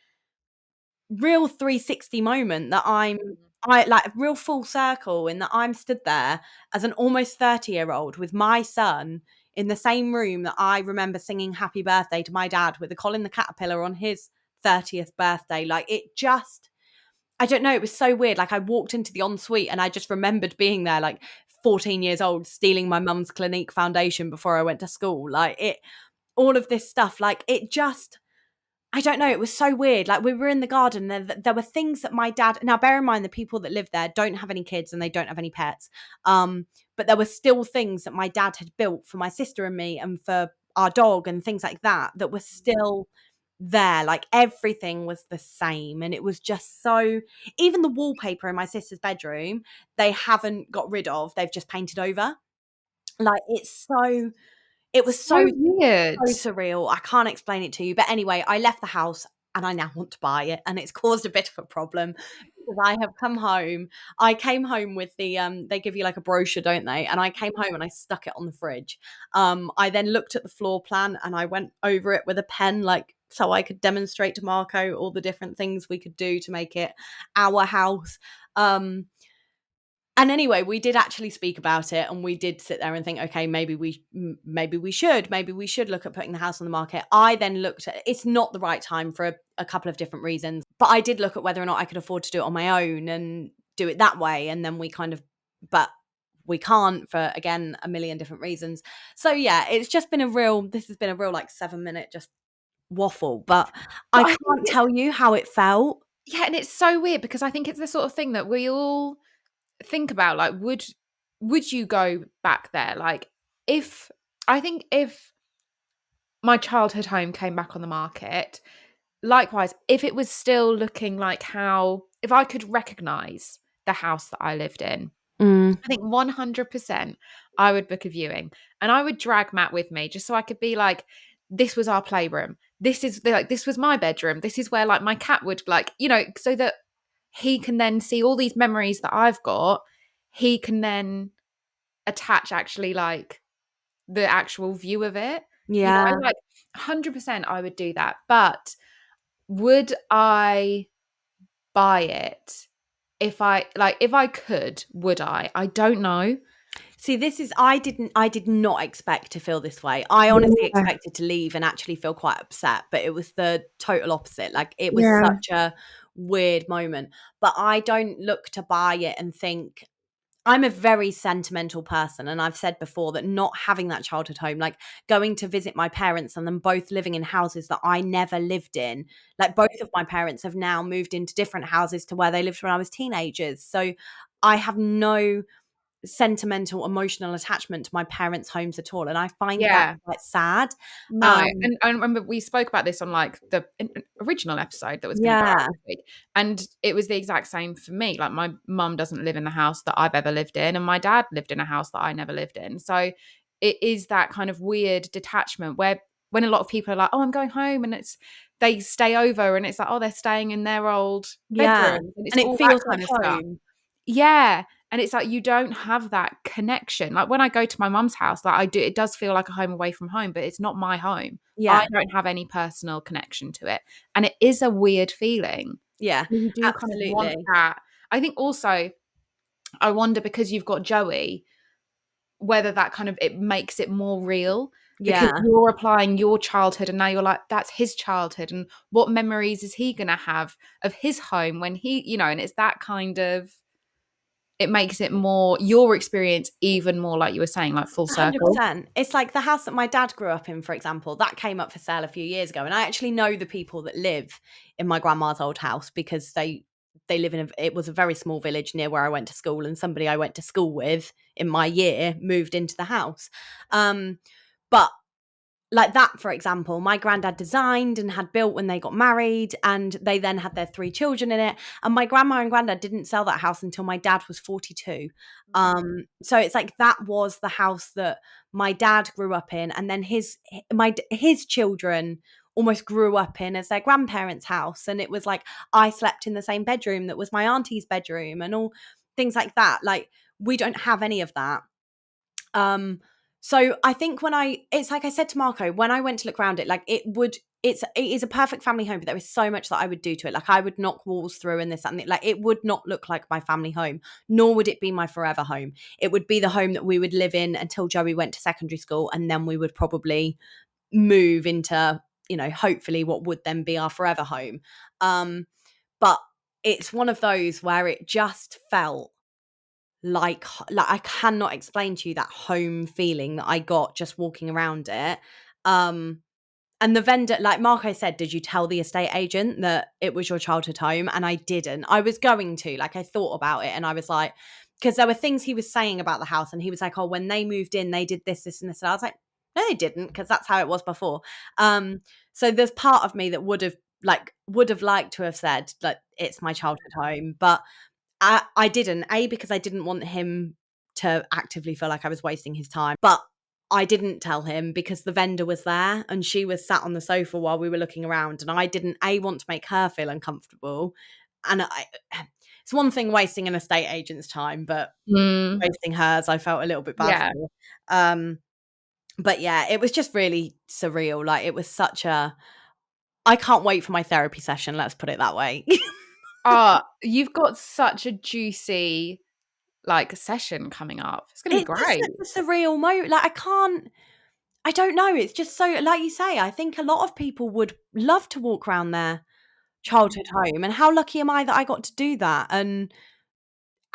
real 360 moment that I like a real full circle in that I'm stood there as an almost 30-year-old with my son in the same room that I remember singing happy birthday to my dad with a Colin the Caterpillar on his 30th birthday. Like, it just, I don't know, it was so weird. Like, I walked into the ensuite and I just remembered being there, like 14 years old, stealing my mum's Clinique foundation before I went to school. Like, it, all of this stuff, like, it just, I don't know, it was so weird. Like, we were in the garden and there were things that my dad, now bear in mind the people that live there don't have any kids and they don't have any pets. But there were still things that my dad had built for my sister and me and for our dog and things like that that were still there. Like, everything was the same. And it was just so, even the wallpaper in my sister's bedroom, they haven't got rid of, they've just painted over. Like, it was So weird. so surreal. I can't explain it to you. But anyway, I left the house and I now want to buy it. And it's caused a bit of a problem because I have come home. I came home with the they give you like a brochure, don't they? And I came home and I stuck it on the fridge. I then looked at the floor plan and I went over it with a pen, like, so I could demonstrate to Marco all the different things we could do to make it our house. And anyway, we did actually speak about it and we did sit there and think, okay, maybe we should look at putting the house on the market. I then looked at, it's not the right time for a couple of different reasons, but I did look at whether or not I could afford to do it on my own and do it that way. And then but we can't for, again, a million different reasons. So yeah, this has been a real like 7-minute just waffle, but I But can't tell you how it felt. yeah, and it's so weird because I think it's the sort of thing that we all think about. Like, would you go back there? Like, if my childhood home came back on the market, likewise, if it was still looking like how, if I could recognize the house that I lived in, I think 100% I would book a viewing and I would drag Matt with me just so I could be like, this was our playroom. This was my bedroom. This is where like my cat would, like, so that he can then see all these memories that I've got. He can then attach actually like the actual view of it. You know, I Yeah. like 100% I would do that. But would I buy it if I could, would I? I don't know. See, this is I did not expect to feel this way. I honestly Yeah. expected to leave and actually feel quite upset, but it was the total opposite. Like it was Yeah. such a weird moment. But I don't look to buy it and think I'm a very sentimental person, and I've said before that not having that childhood home, like going to visit my parents and them both living in houses that I never lived in, like both of my parents have now moved into different houses to where they lived when I was teenagers. So I have no sentimental, emotional attachment to my parents' homes at all, and I find that Yeah. quite sad. No, Um, and I remember we spoke about this on like the original episode that was going to go out yeah, this week, and it was the exact same for me. Like my mum doesn't live in the house that I've ever lived in, and my dad lived in a house that I never lived in. So it is that kind of weird detachment where when a lot of people are like, "Oh, I'm going home," and it's they stay over, and it's like, "Oh, they're staying in their old yeah, bedrooms," and it's and it all that feels like kind of stuff. home. Yeah. And it's like you don't have that connection. Like when I go to my mum's house, like I do, it does feel like a home away from home, but it's not my home. I Yeah, don't have any personal connection to it. And it is a weird feeling. yeah, You do kind of want absolutely. that. I think also, I wonder because you've got Joey, whether that kind of it makes it more real because Yeah, you're applying your childhood and now you're like, that's his childhood. And what memories is he going to have of his home when he, you know, and it's that kind of it makes it more your experience even more like you were saying, like full circle. 100%. It's like the house that my dad grew up in, for example, that came up for sale a few years ago, and I actually know the people that live in my grandma's old house because they live in it was a very small village near where I went to school, and somebody I went to school with in my year moved into the house. But like that, for example, my granddad designed and had built when they got married, and they then had their three children in it. And my grandma and granddad didn't sell that house until my dad was 42. So it's like that was the house that my dad grew up in, and then his children almost grew up in as their grandparents' house. And it was like I slept in the same bedroom that was my auntie's bedroom, and all things like that. Like we don't have any of that. Um, so I think it's like I said to Marco, when I went to look around it, like it is a perfect family home, but there is so much that I would do to it. Like I would knock walls through and this and that. Like it would not look like my family home, nor would it be my forever home. It would be the home that we would live in until Joey went to secondary school, and then we would probably move into, hopefully what would then be our forever home. But it's one of those where it just felt like I cannot explain to you that home feeling that I got just walking around it. Um, and the vendor, like Marco said, did you tell the estate agent that it was your childhood home? And I didn't. I was going to, like, I thought about it, and I was like, because there were things he was saying about the house, and he was like, oh, when they moved in, they did this, this, and this. And I was like, no, they didn't, because that's how it was before. So there's part of me that would have liked to have said like it's my childhood home, but I didn't. Because I didn't want him to actively feel like I was wasting his time. But I didn't tell him because the vendor was there and she was sat on the sofa while we were looking around, and I didn't want to make her feel uncomfortable. And it's one thing wasting an estate agent's time, but Mm, wasting hers, I felt a little bit bad yeah. for. But yeah, it was just really surreal. Like it was such a I can't wait for my therapy session, let's put it that way. You've got such a juicy like session coming up. It's gonna be It's just great. such a surreal moment. Like I don't know. It's just so, like you say, I think a lot of people would love to walk around their childhood home. And how lucky am I that I got to do that? And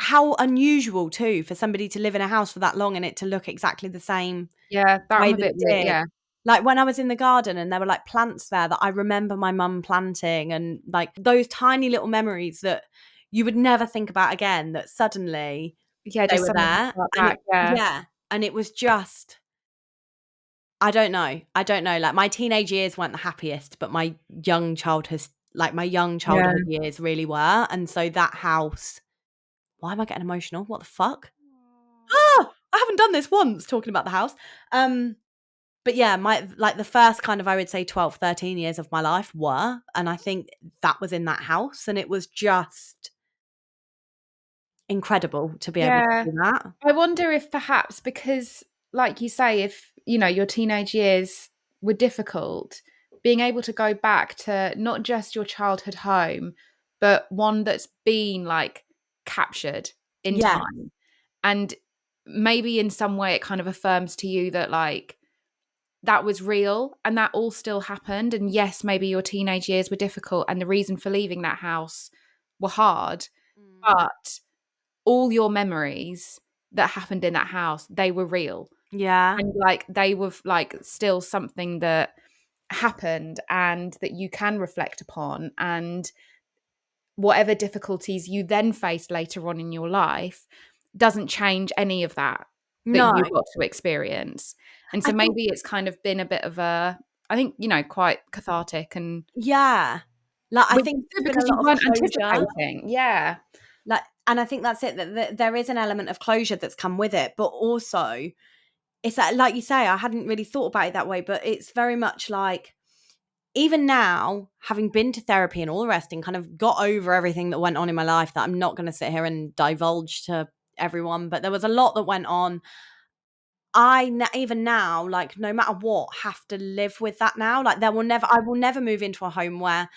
how unusual, too, for somebody to live in a house for that long and it to look exactly the same Yeah, that I'm way a that bit it weird. did. Yeah. Like when I was in the garden and there were like plants there that I remember my mum planting, and like those tiny little memories that you would never think about again, that suddenly Yeah, they just were suddenly there. brought And back. Yeah. and it was just I don't know. I don't know. Like my teenage years weren't the happiest, but my young Yeah. childhood years really were. And so that house, why am I getting emotional? What the fuck? Ah, I haven't done this once talking about the house. But yeah, my like the first kind of I would say 12, 13 years of my life were, and I think that was in that house, and it was just incredible to be able to Yeah. do that. I wonder if perhaps because, like you say, if your teenage years were difficult, being able to go back to not just your childhood home, but one that's been like captured in Yeah. time. And maybe in some way it kind of affirms to you that like that was real and that all still happened. And yes, maybe your teenage years were difficult and the reason for leaving that house were hard, Mm. but all your memories that happened in that house, they were real. Yeah. And like they were like still something that happened and that you can reflect upon. And whatever difficulties you then faced later on in your life doesn't change any of that No. you got to experience. And I so think maybe it's kind of been a bit of a, I think, quite cathartic and yeah. Like I which think is there's good been a because you lot of weren't closure. anticipating. Yeah. Like, and I think that's it, that there is an element of closure that's come with it, but also it's that, like you say, I hadn't really thought about it that way, but it's very much like, even now, having been to therapy and all the rest and kind of got over everything that went on in my life, that I'm not going to sit here and divulge to everyone, but there was a lot that went on. Even now, like, no matter what, have to live with that now. Like, I will never move into a home where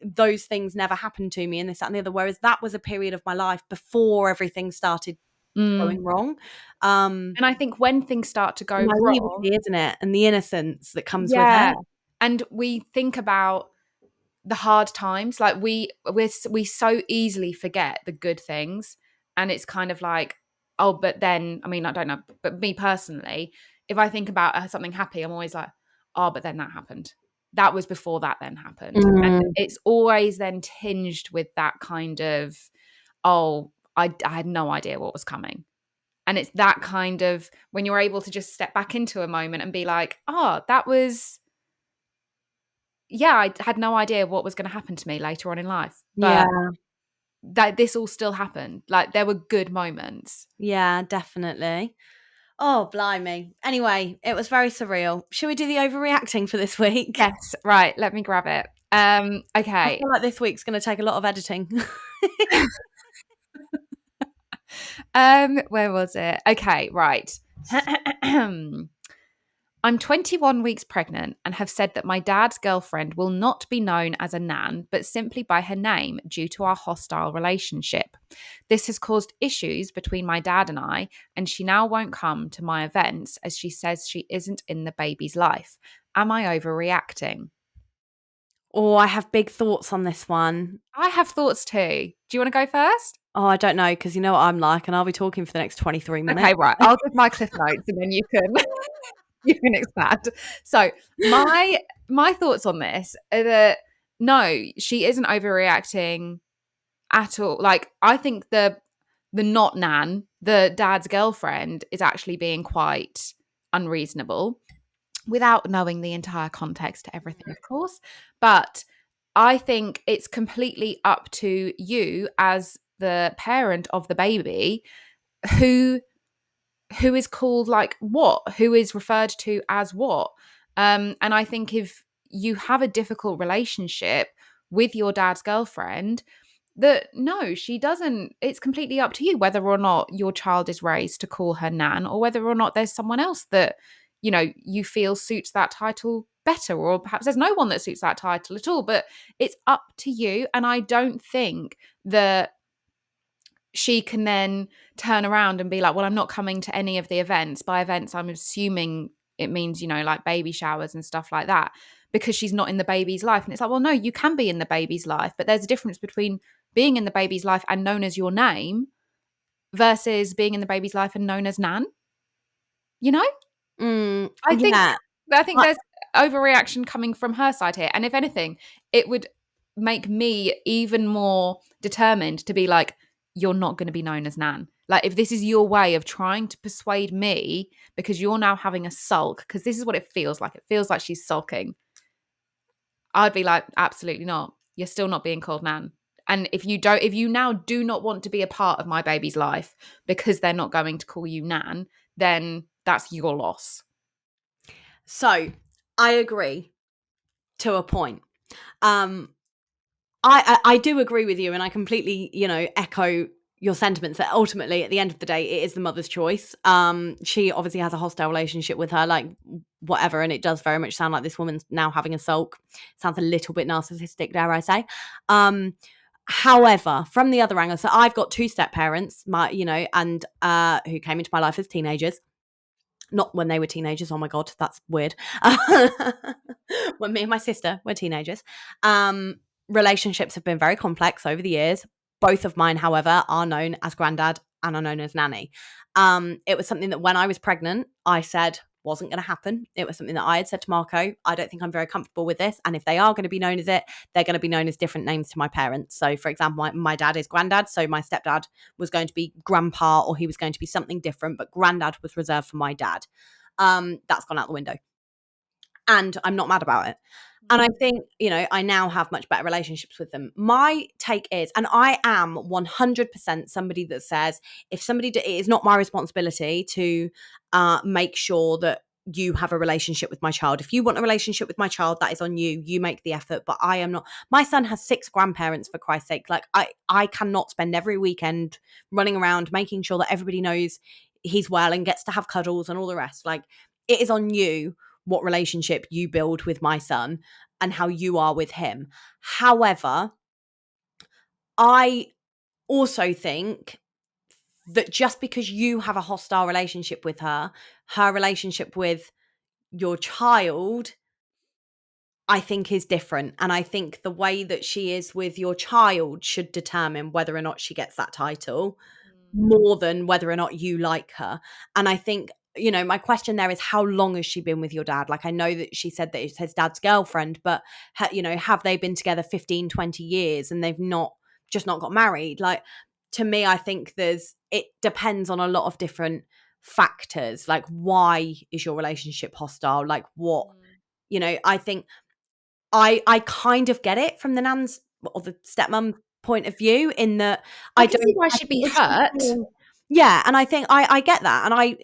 those things never happened to me and this, that, and the other. Whereas that was a period of my life before everything started Mm. going wrong. Um, And I think when things start to the go wrong, naivety, isn't it? And the innocence that comes with yeah. it. And we think about the hard times, like we so easily forget the good things. And it's kind of like, oh, but then, I mean, I don't know, but me personally, if I think about something happy, I'm always like, oh, but then that happened, that was before that then happened. And Mm, it's always then tinged with that kind of, oh, I had no idea what was coming. And it's that kind of, when you're able to just step back into a moment and be like, oh, that was, yeah, I had no idea what was going to happen to me later on in life, yeah, but that this all still happened. Like there were good moments. yeah, definitely. Oh, blimey. Anyway, it was very surreal. Should we do the overreacting for this week? Yes, right. Let me grab it. I Okay. feel like this week's going to take a lot of editing. Where was it? Okay, right. I'm 21 weeks pregnant and have said that my dad's girlfriend will not be known as a nan, but simply by her name due to our hostile relationship. This has caused issues between my dad and I, and she now won't come to my events as she says she isn't in the baby's life. Am I overreacting? Oh, I have big thoughts on this one. I have thoughts too. Do you want to go first? Oh, I don't know, because you know what I'm like, and I'll be talking for the next 23 Okay, minutes. right. I'll give my cliff notes and then you can you can expand. So my thoughts on this are that no, she isn't overreacting at all. Like I think the not nan, the dad's girlfriend, is actually being quite unreasonable without knowing the entire context to everything, of course. But I think it's completely up to you as the parent of the baby who who is called like what, who is referred to as what. And I think if you have a difficult relationship with your dad's girlfriend, that no, she doesn't, it's completely up to you whether or not your child is raised to call her nan or whether or not there's someone else that you feel suits that title better, or perhaps there's no one that suits that title at all. But it's up to you, and I don't think that she can then turn around and be like, well, I'm not coming to any of the events. By events, I'm assuming it means, like baby showers and stuff like that, because she's not in the baby's life. And it's like, well, no, you can be in the baby's life, but there's a difference between being in the baby's life and known as your name versus being in the baby's life and known as Nan, you know? I think Yeah. I think there's overreaction coming from her side here. And if anything, it would make me even more determined to be like, you're not going to be known as Nan. Like, if this is your way of trying to persuade me because you're now having a sulk, because this is what it feels like. It feels like she's sulking. I'd be like, absolutely not. You're still not being called Nan. And if you now do not want to be a part of my baby's life because they're not going to call you Nan, then that's your loss. So I agree to a point. I do agree with you, and I completely, echo your sentiments, that ultimately at the end of the day it is the mother's choice. She obviously has a hostile relationship with her, like whatever, and it does very much sound like this woman's now having a sulk. Sounds a little bit narcissistic, dare I say. However, from the other angle, so I've got two step parents, and who came into my life as teenagers. Not when they were teenagers. Oh my god, that's weird. When me and my sister were teenagers. Relationships have been very complex over the years. Both of mine, however, are known as granddad and are known as nanny. It was something that when I was pregnant, I said wasn't going to happen. It was something that I had said to Marco, I don't think I'm very comfortable with this. And if they are going to be known as it, they're going to be known as different names to my parents. So, for example, my dad is granddad. So my stepdad was going to be grandpa, or he was going to be something different, but granddad was reserved for my dad. That's gone out the window. And I'm not mad about it. And I think, I now have much better relationships with them. My take is, and I am 100% somebody that says, if somebody, it is not my responsibility to make sure that you have a relationship with my child. If you want a relationship with my child, that is on you. You make the effort, but I am not. My son has 6 grandparents, for Christ's sake. Like, I cannot spend every weekend running around making sure that everybody knows he's well and gets to have cuddles and all the rest. Like, it is on you what relationship you build with my son and how you are with him. However, I also think that just because you have a hostile relationship with her relationship with your child, I think is different. And I think the way that she is with your child should determine whether or not she gets that title, more than whether or not you like her. And I think, my question there is, how long has she been with your dad? Like, I know that she said that it's his dad's girlfriend, but have they been together 15, 20 years and they've not got married? Like, to me, I think it depends on a lot of different factors. Like, why is your relationship hostile? Like, what, I think I kind of get it from the nan's or the stepmom point of view, in that I I can see don't why I she'd think be if she's hurt. yeah, and I think I get that, and I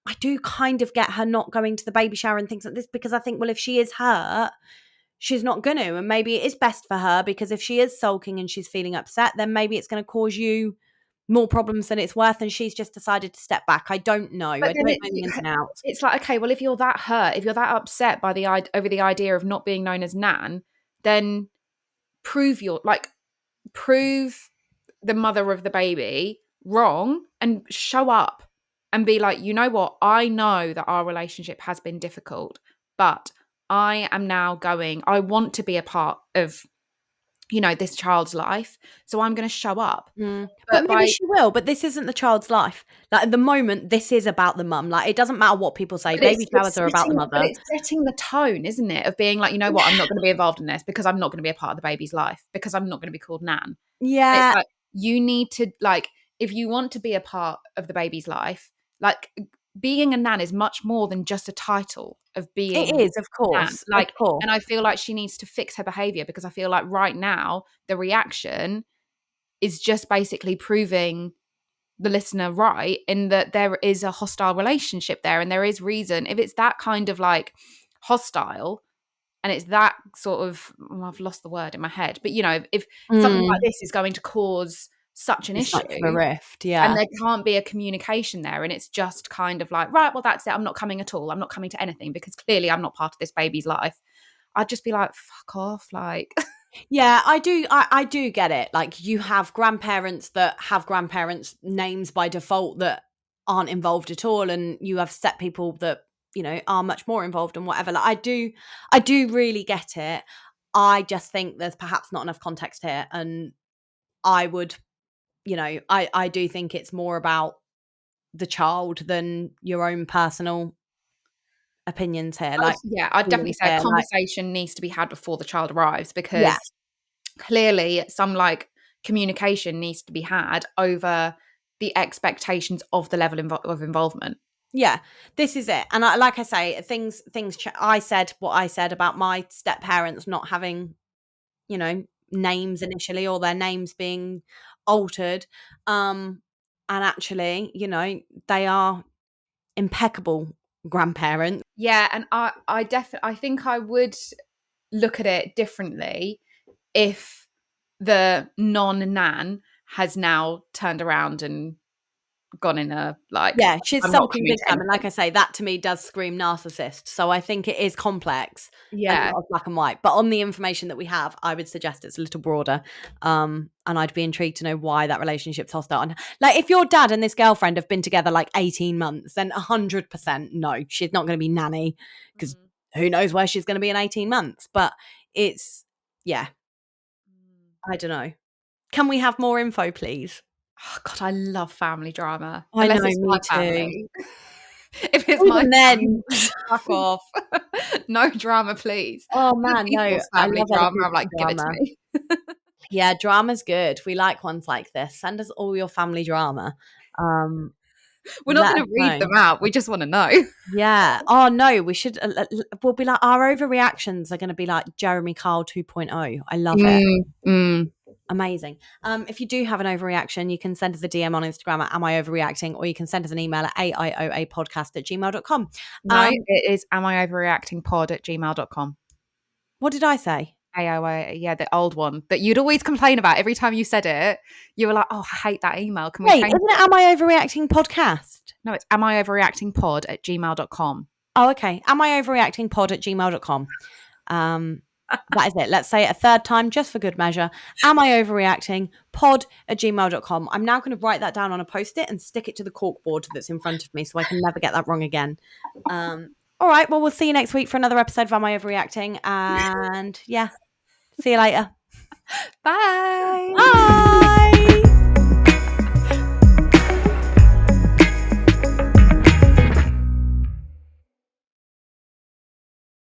I do kind of get her not going to the baby shower and things like this, because I think, well, if she is hurt, she's not gonna, and maybe it is best for her, because if she is sulking and she's feeling upset, then maybe it's going to cause you more problems than it's worth, and she's just decided to step back. I don't know. I But don't then know the ins and outs. it's like, okay, well, if you're that hurt, if you're that upset by over the idea of not being known as Nan, then prove prove the mother of the baby wrong and show up and be like, you know what? I know that our relationship has been difficult, but I want to be a part of, this child's life. So I'm going to show up. But But maybe she will. But this isn't the child's life. Like, at the moment, this is about the mum. Like, it doesn't matter what people say. Baby showers are about the but mother. it's setting the tone, isn't it? Of being like, you know what, I'm not going to be involved in this because I'm not going to be a part of the baby's life, because I'm not going to be called Nan. It's Yeah, like, you need to, like, if you want to be a part of the baby's life, like, being a Nan is much more than just a title of it being is, of Nan. course, of Like, course. and I feel like she needs to fix her behavior, because I feel like right now the reaction is just basically proving the listener right, in that there is a hostile relationship there, and there is reason. If it's that kind of like hostile, and it's that sort of, I've lost the word in my head, but if something like Mm, this is going to cause such an it's issue, much of a rift, and yeah. there can't be a communication there, and it's just kind of like, right, well, that's it, I'm not coming at all, I'm not coming to anything, because clearly I'm not part of this baby's life, I'd just be like, fuck off, like. Yeah, I do get it. Like, you have grandparents that have grandparents' names by default that aren't involved at all, and you have step people that, are much more involved and whatever. Like, I do really get it. I just think there's perhaps not enough context here, and I would, I do think it's more about the child than your own personal opinions here. Like, I'd definitely feelings say a here. Like, conversation needs to be had before the child arrives, yeah, because clearly some like communication needs to be had over the expectations of the level of involvement. yeah, this is it. And like I say, I said what I said about my step parents not having, names initially, or their names being altered. And actually, they are impeccable grandparents. Yeah, and I think I would look at it differently if the non-nan has now turned around and gone in a like, Yeah, she's I'm not something big committing time. And like anything. I say, that to me does scream narcissist. So I think it is complex and Yeah. not as black and white. But on the information that we have, I would suggest it's a little broader. And I'd be intrigued to know why that relationship's hostile. And like, if your dad and this girlfriend have been together like 18 months, then 100% no, she's not going to be nanny, because who knows where she's going to be in 18 months. But it's, yeah, I don't know. Can we have more info, please? Oh God, I love family drama. I know, Unless it's me my too. family. If it's my Even then, family, fuck off. No drama, please. oh Other man, no, people's I family love other drama, I'm people's like, give it to drama. me. Yeah, drama's good. We like ones like this. Send us all your family drama. Um, We're not let going us to read know. them out. We just want to know. Yeah. Oh no, we should. We'll be like, our overreactions are going to be like Jeremy Kyle 2.0. I love it. Mm. Amazing. If you do have an overreaction, you can send us a DM on Instagram at Am I Overreacting, or you can send us an email at aioapodcast@gmail.com. No, it is amiovaryactingpod@gmail.com. What did I say? AOA, yeah, the old one that you'd always complain about every time you said it. You were like, oh, I hate that email. Can we Wait, change isn't it it? Am I Overreacting podcast? No, it's amiovaryactingpod@gmail.com. Oh, okay. Am I overreacting pod@gmail.com? That is it. Let's say it a third time just for good measure. Am I overreacting pod@gmail.com? I'm now going to write that down on a post-it and stick it to the corkboard that's in front of me so I can never get that wrong again. All right. Well, we'll see you next week for another episode of Am I Overreacting? And yeah, see you later. Bye. Bye.